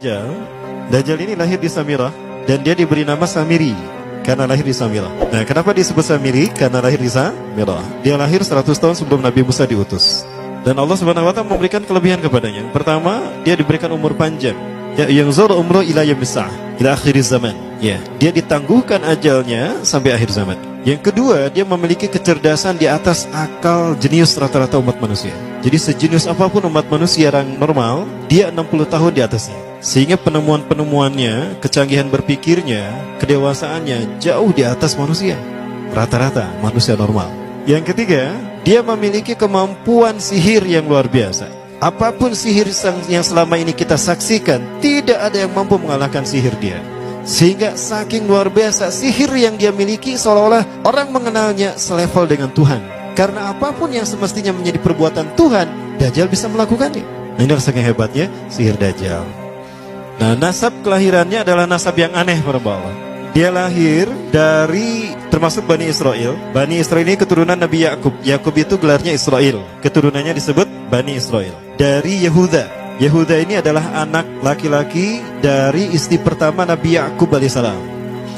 Dajjal. Dajjal ini lahir di Samirah dan dia diberi nama Samiri karena lahir di Samirah. Nah, kenapa disebut Samiri? Karena lahir di Samirah. Dia lahir 100 tahun sebelum Nabi Musa diutus. Dan Allah Subhanahu wa taala memberikan kelebihan kepadanya. Pertama, dia diberikan umur panjang. Ya, yang zur umru ila yamsah ila akhir zaman. Ya, dia ditangguhkan ajalnya sampai akhir zaman. Yang kedua, dia memiliki kecerdasan di atas akal jenius rata-rata umat manusia. Jadi sejenius apapun umat manusia yang normal, dia 60 tahun di atasnya. Sehingga penemuan-penemuannya, kecanggihan berpikirnya, kedewasaannya jauh di atas manusia. Rata-rata manusia normal. Yang ketiga, dia memiliki kemampuan sihir yang luar biasa. Apapun sihir yang selama ini kita saksikan, tidak ada yang mampu mengalahkan sihir dia. Sehingga saking luar biasa sihir yang dia miliki, seolah-olah orang mengenalnya selevel dengan Tuhan. Karena apapun yang semestinya menjadi perbuatan Tuhan, Dajjal bisa melakukannya. Nah, ini saking hebatnya sihir Dajjal. Nah, nasab kelahirannya adalah nasab yang aneh para Allah. Dia lahir dari termasuk Bani Israel. Bani Israel ini keturunan Nabi Yakub. Yakub itu gelarnya Israel. Keturunannya disebut Bani Israel. Dari Yehuda. Yehuda ini adalah anak laki-laki dari istri pertama Nabi Yakub alaihissalam.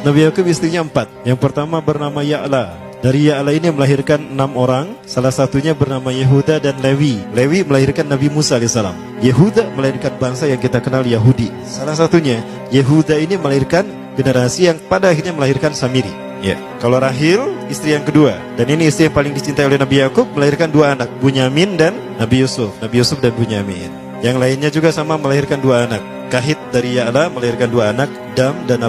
Nabi Yakub istrinya 4. Yang pertama bernama Ya'la. Dari Ya'la ini melahirkan 6 orang. Salah satunya bernama Yehuda dan Lewi. Lewi melahirkan Nabi Musa alaihissalam. Yehuda melahirkan bangsa yang kita kenal Yahudi. Salah satunya Yehuda ini melahirkan generasi yang pada akhirnya melahirkan Samiri. Ya, kalau Rahil istri yang kedua, dan ini istri yang paling dicintai oleh Nabi Yakub, melahirkan 2 anak, Bunyamin dan Nabi Yusuf. Nabi Yusuf dan Bunyamin. Yang lainnya juga sama melahirkan 2 anak. Kahit dari Ya'la melahirkan 2 anak, Dam dan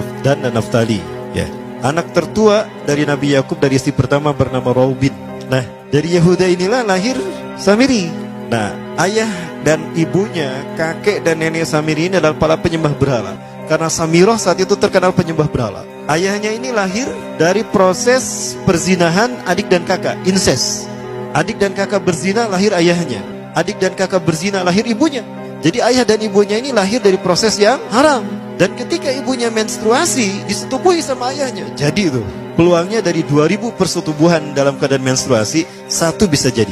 Naftali. Ya. Anak tertua dari Nabi Yakub dari istri pertama bernama Raubin. Nah, dari Yehuda inilah lahir Samiri. Nah, ayah dan ibunya, kakek dan nenek Samiri ini adalah para penyembah berhala. Karena Samirah saat itu terkenal penyembah berhala. Ayahnya ini lahir dari proses perzinahan adik dan kakak, incest. Adik dan kakak berzina, lahir ayahnya. Adik dan kakak berzina, lahir ibunya. Jadi ayah dan ibunya ini lahir dari proses yang haram. Dan ketika ibunya menstruasi, disetubuhi sama ayahnya. Jadi itu, peluangnya dari 2000 persetubuhan dalam keadaan menstruasi, 1 bisa jadi.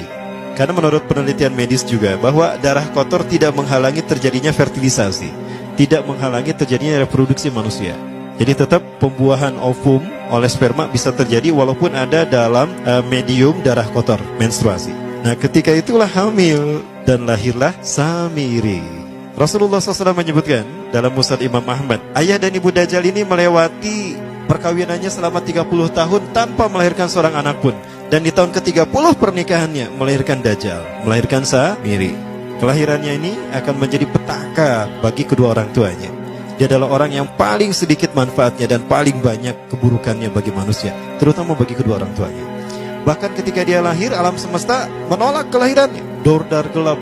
Karena menurut penelitian medis juga, bahwa darah kotor tidak menghalangi terjadinya fertilisasi. Tidak menghalangi terjadinya reproduksi manusia. Jadi tetap pembuahan ovum oleh sperma bisa terjadi walaupun ada dalam medium darah kotor, menstruasi. Nah, ketika itulah hamil dan lahirlah Samiri. Rasulullah SAW menyebutkan dalam Musnad Imam Ahmad, ayah dan ibu Dajjal ini melewati perkawinannya selama 30 tahun tanpa melahirkan seorang anak pun. Dan di tahun ke-30 pernikahannya melahirkan Dajjal, melahirkan Samiri. Kelahirannya ini akan menjadi petaka bagi kedua orang tuanya. Dia adalah orang yang paling sedikit manfaatnya dan paling banyak keburukannya bagi manusia, terutama bagi kedua orang tuanya. Bahkan ketika dia lahir, alam semesta menolak kelahirannya. Dordar gelap,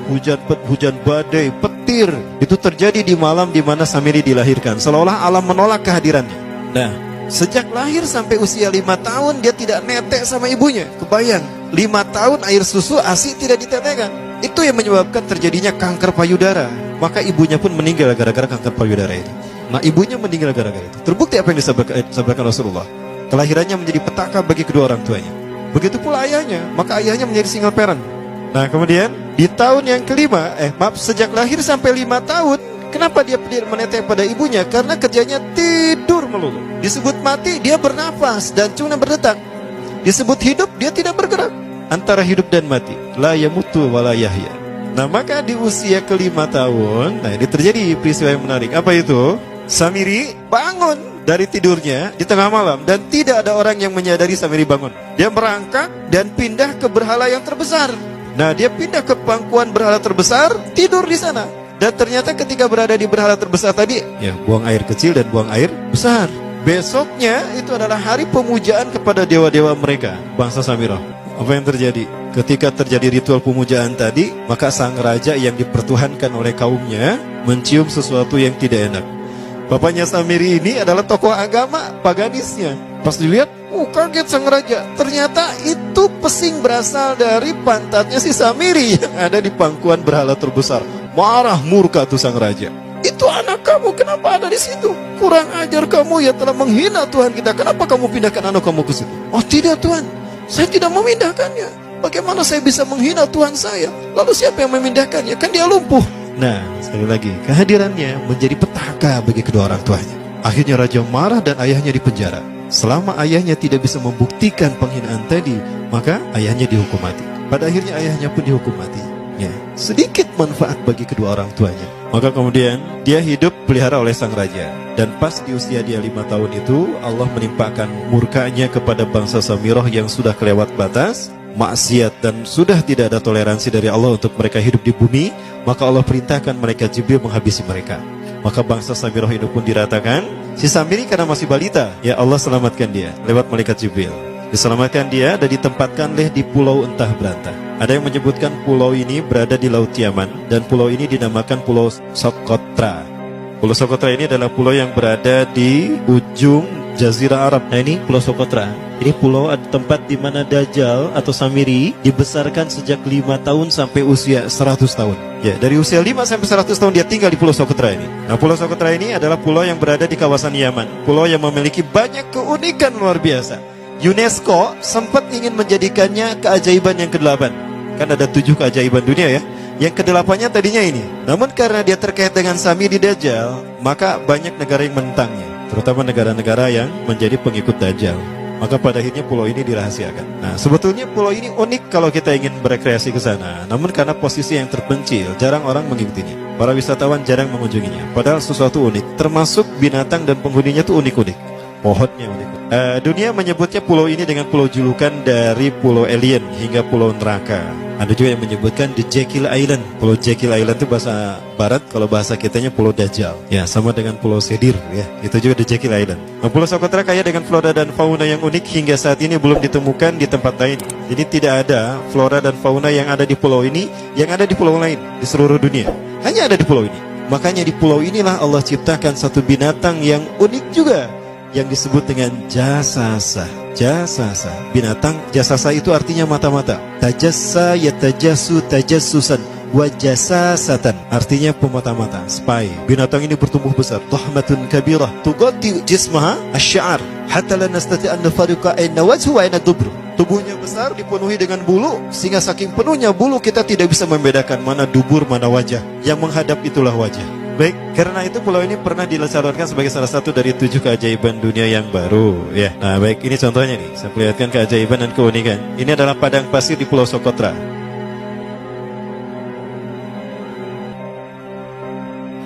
hujan badai, petir, itu terjadi di malam di mana Samiri dilahirkan. Seolah-olah alam menolak kehadirannya. Nah, sejak lahir sampai usia 5 tahun dia tidak netek sama ibunya. Kebayang, 5 tahun air susu ASI tidak ditetekkan. Itu yang menyebabkan terjadinya kanker payudara. Maka ibunya pun meninggal gara-gara kanker payudara itu. Nah, ibunya meninggal gara-gara itu. Terbukti apa yang disampaikan Rasulullah. Kelahirannya menjadi petaka bagi kedua orang tuanya. Begitu pula ayahnya, maka ayahnya menjadi single parent. Nah, kemudian di tahun yang kelima, sejak lahir sampai 5 tahun, kenapa dia menetek pada ibunya? Karena kerjanya tidur melulu. Disebut mati, dia bernafas dan cuma berdetak. Disebut hidup, dia tidak bergerak. Antara hidup dan mati, la yamutu wa la yahya. Nah, maka di usia ke-5 tahun, nah ini terjadi peristiwa yang menarik. Apa itu? Samiri bangun dari tidurnya di tengah malam dan tidak ada orang yang menyadari Samiri bangun. Dia merangkak dan pindah ke berhala yang terbesar. Nah, dia pindah ke pangkuan berhala terbesar, tidur di sana. Dan ternyata ketika berada di berhala terbesar tadi, ya buang air kecil dan buang air besar. Besoknya itu adalah hari pemujaan kepada dewa-dewa mereka, bangsa Samirah. Apa yang terjadi? Ketika terjadi ritual pemujaan tadi, maka sang raja yang dipertuhankan oleh kaumnya mencium sesuatu yang tidak enak. Bapaknya Samiri ini adalah tokoh agama paganisnya. Pas dilihat, kaget sang raja. Ternyata itu pesing berasal dari pantatnya si Samiri yang ada di pangkuan berhala terbesar. Marah murka tuh sang raja. Itu anak kamu, kenapa ada di situ? Kurang ajar kamu yang telah menghina Tuhan kita. Kenapa kamu pindahkan anak kamu ke situ? Oh tidak Tuhan, saya tidak memindahkannya. Bagaimana saya bisa menghina Tuhan saya? Lalu siapa yang memindahkannya? Kan dia lumpuh. Nah, sekali lagi, kehadirannya menjadi petaka bagi kedua orang tuanya. Akhirnya raja marah dan ayahnya dipenjara. Selama ayahnya tidak bisa membuktikan penghinaan tadi, maka ayahnya dihukum mati. Pada akhirnya ayahnya pun dihukum mati. Ya, sedikit manfaat bagi kedua orang tuanya. Maka kemudian dia hidup pelihara oleh sang raja. Dan pas di usia dia 5 tahun itu, Allah menimpakan murkanya kepada bangsa Samirah yang sudah kelewat batas, maksiat, dan sudah tidak ada toleransi dari Allah untuk mereka hidup di bumi. Maka Allah perintahkan malaikat Jibril menghabisi mereka. Maka bangsa Samirah itu pun diratakan. Si Samiri karena masih balita, ya Allah selamatkan dia lewat malaikat Jibril. Diselamatkan dia dan ditempatkan di pulau entah berantah. Ada yang menyebutkan pulau ini berada di Laut Yaman, dan pulau ini dinamakan Pulau Socotra. Pulau Socotra ini adalah pulau yang berada di ujung Jazirah Arab. Nah, ini Pulau Socotra. Ini pulau tempat di mana Dajjal atau Samiri dibesarkan sejak 5 tahun sampai usia 100 tahun. Ya, dari usia 5 sampai 100 tahun dia tinggal di Pulau Socotra ini. Nah, Pulau Socotra ini adalah pulau yang berada di kawasan Yaman. Pulau yang memiliki banyak keunikan luar biasa. UNESCO sempat ingin menjadikannya keajaiban yang ke-8. Kan ada 7 keajaiban dunia ya. Yang ke-8-nya tadinya ini. Namun karena dia terkait dengan Samiri Dajjal, maka banyak negara yang menentangnya, terutama negara-negara yang menjadi pengikut Dajjal. Maka pada akhirnya pulau ini dirahasiakan. Nah, sebetulnya pulau ini unik kalau kita ingin berekreasi ke sana. Namun karena posisi yang terpencil, jarang orang mengikutinya. Para wisatawan jarang mengunjunginya. Padahal sesuatu unik, termasuk binatang dan penghuninya tuh unik-unik. Pohonnya unik. Dunia menyebutnya pulau ini dengan pulau julukan dari pulau alien hingga pulau neraka. Ada juga yang menyebutkan The Jekyll Island. Pulau Jekyll Island itu bahasa barat, kalau bahasa kitanya Pulau Dajjal. Ya, sama dengan Pulau Sedir ya. Itu juga The Jekyll Island. Nah, Pulau Socotra kaya dengan flora dan fauna yang unik hingga saat ini belum ditemukan di tempat lain. Jadi tidak ada flora dan fauna yang ada di pulau ini yang ada di pulau lain di seluruh dunia. Hanya ada di pulau ini. Makanya di pulau inilah Allah ciptakan satu binatang yang unik juga, yang disebut dengan jasasa. Jasasa, binatang jasasa itu artinya mata-mata. Tajassa yatajassu tajassusan wa jasasatan, artinya pemata-mata, spy. Binatang ini bertumbuh besar, tahmatun kabirah tughatti jismaha asy-sya'ar hatta la nastati an nafariqa ayna wajhu wa ayna dubru. Tubuhnya besar, dipenuhi dengan bulu, sehingga saking penuhnya bulu kita tidak bisa membedakan mana dubur mana wajah. Yang menghadap itulah wajah. Baik, karena itu pulau ini pernah dilesarkan sebagai salah satu dari 7 keajaiban dunia yang baru ya. Nah baik, ini contohnya nih, saya perlihatkan keajaiban dan keunikan. Ini adalah padang pasir di Pulau Socotra.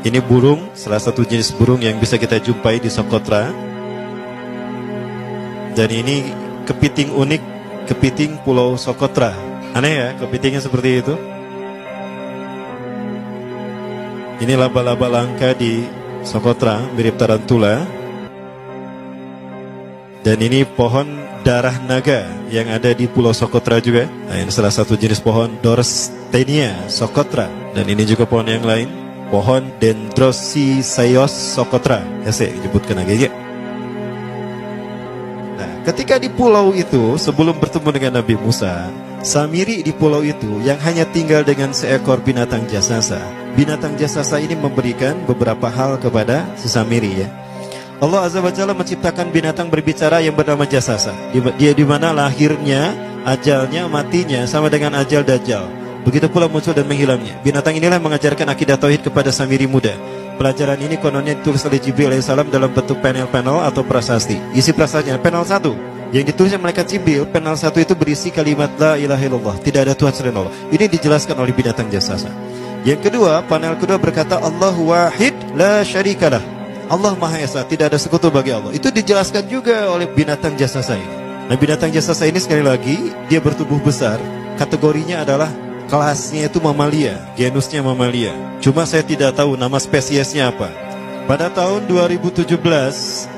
Ini burung, salah satu jenis burung yang bisa kita jumpai di Socotra. Dan ini kepiting unik, kepiting Pulau Socotra. Aneh ya, kepitingnya seperti itu. Ini laba-laba langka di Socotra, mirip tarantula. Dan ini pohon darah naga yang ada di Pulau Socotra juga. Nah, ini salah satu jenis pohon Dorstenia Socotra. Dan ini juga pohon yang lain, pohon Dendrocysaios Socotra. Ya, saya sebutkan lagi ya. Nah, ketika di pulau itu, sebelum bertemu dengan Nabi Musa, Samiri di pulau itu yang hanya tinggal dengan seekor binatang jasasa. Binatang jasasa ini memberikan beberapa hal kepada si Samiri ya. Allah Azza wa Jalla menciptakan binatang berbicara yang bernama jasasa. Dia di mana lahirnya, ajalnya, matinya sama dengan ajal Dajjal. Begitu pula muncul dan menghilangnya. Binatang inilah mengajarkan akidah tauhid kepada Samiri muda. Pelajaran ini kononnya ditulis oleh Jibril alaihissalam dalam bentuk panel-panel atau prasasti. Isi prasastinya panel 1 yang ditulisnya malaikat Jibril, panel 1 itu berisi kalimat la ilaha illallah, tidak ada Tuhan selain Allah. Ini dijelaskan oleh binatang jasasa. Yang kedua, panel kedua berkata Allahu wahid la syarikalah, Allah Maha Esa, tidak ada sekutu bagi Allah. Itu dijelaskan juga oleh binatang jasasa ini. Nah, binatang jasasa ini sekali lagi dia bertubuh besar. Kategorinya adalah kelasnya itu mamalia, genusnya mamalia. Cuma saya tidak tahu nama spesiesnya apa. Pada tahun 2017,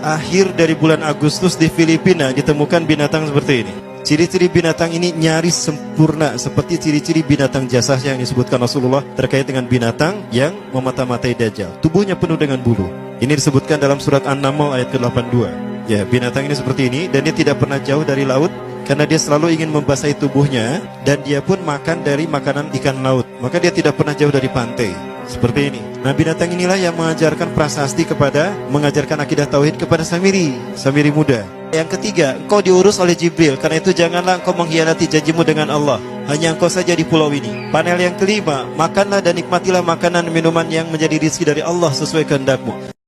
akhir dari bulan Agustus di Filipina ditemukan binatang seperti ini. Ciri-ciri binatang ini nyaris sempurna seperti ciri-ciri binatang jasasa yang disebutkan Rasulullah terkait dengan binatang yang memata-matai Dajjal. Tubuhnya penuh dengan bulu. Ini disebutkan dalam surat An-Naml ayat ke-82. Ya, binatang ini seperti ini dan dia tidak pernah jauh dari laut karena dia selalu ingin membasahi tubuhnya dan dia pun makan dari makanan ikan laut. Maka dia tidak pernah jauh dari pantai. Seperti ini. Nah, binatang inilah yang mengajarkan prasasti mengajarkan akidah tauhid kepada Samiri muda. Yang ketiga, engkau diurus oleh Jibril. Karena itu janganlah engkau mengkhianati janjimu dengan Allah. hanya engkau saja di pulau ini. Panel yang kelima, makanlah dan nikmatilah makanan minuman yang menjadi rezeki dari Allah sesuai kehendakmu.